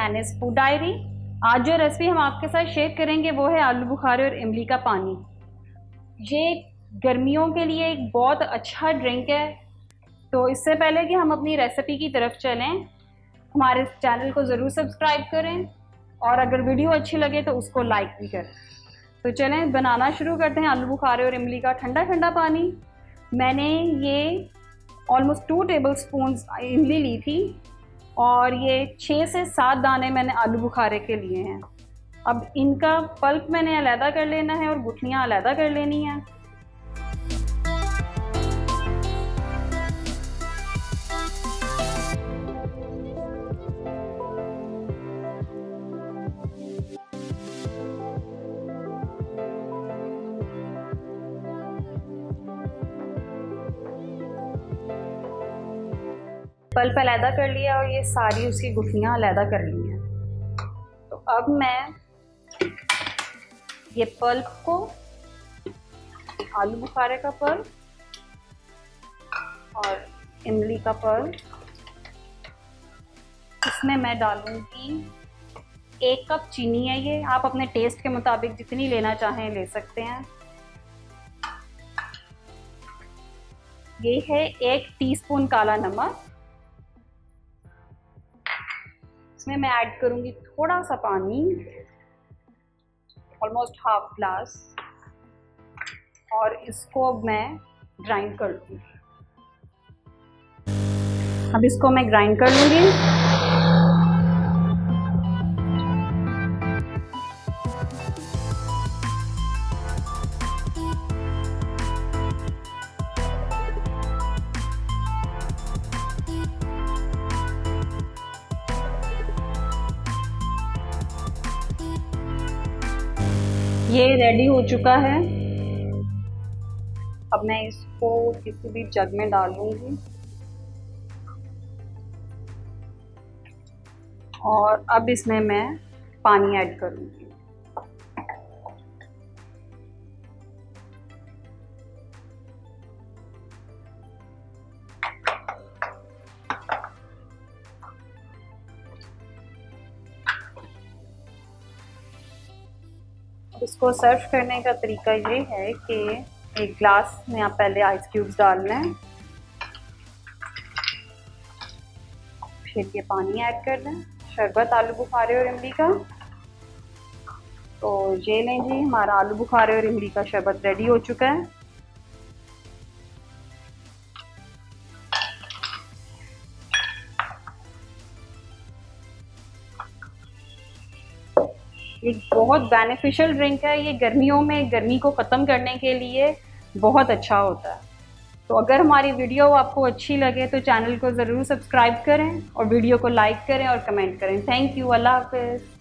नाइनेस food diary. आज जो recipe हम आपके साथ शेयर करेंगे वो है आलू बुखारे और इमली का पानी। ये गर्मियों के लिए एक बहुत अच्छा ड्रिंक है। तो इससे पहले कि हम अपनी रेसिपी की तरफ चलें, हमारे चैनल को ज़रूर सब्सक्राइब करें और अगर वीडियो अच्छी लगे तो उसको लाइक भी करें। तो चलें बनाना शुरू करते हैं आलू बुखारे और इमली का ठंडा ठंडा पानी। मैंने ये ऑलमोस्ट 2 टेबलस्पून इमली ली थी और ये 6 से 7 दाने मैंने आलू बुखारे के लिए हैं। अब इनका पल्प मैंने अलग कर लेना है और गुठलियाँ अलग कर लेनी है। पल्प अलग कर लिया और ये सारी उसकी गुठलियाँ अलग कर ली हैं। तो अब मैं ये पल्प को, आलू बुखारे का पल्प और इमली का पल्प, इसमें मैं डालूंगी 1 कप चीनी है। ये आप अपने टेस्ट के मुताबिक जितनी लेना चाहें ले सकते हैं। ये है 1 टीस्पून काला नमक। इसमें मैं ऐड करूंगी थोड़ा सा पानी, ऑलमोस्ट हाफ ग्लास, और इसको मैं ग्राइंड कर लूँगी। अब इसको मैं ग्राइंड कर लूँगी। ये रेडी हो चुका है। अब मैं इसको किसी भी जग में डालूंगी और अब इसमें मैं पानी ऐड करूंगी। इसको सर्व करने का तरीका ये है कि एक ग्लास में आप पहले आइस क्यूब्स डाल लें, फिर ये पानी ऐड कर दें, शरबत आलू बुखारे और इमली का। तो ये लें जी, हमारा आलू बुखारे और इमली का शरबत रेडी हो चुका है। एक बहुत बेनिफिशियल ड्रिंक है। ये गर्मियों में गर्मी को ख़त्म करने के लिए बहुत अच्छा होता है। तो अगर हमारी वीडियो आपको अच्छी लगे तो चैनल को ज़रूर सब्सक्राइब करें और वीडियो को लाइक करें और कमेंट करें। Thank you. अल्लाह हाफ़िज़।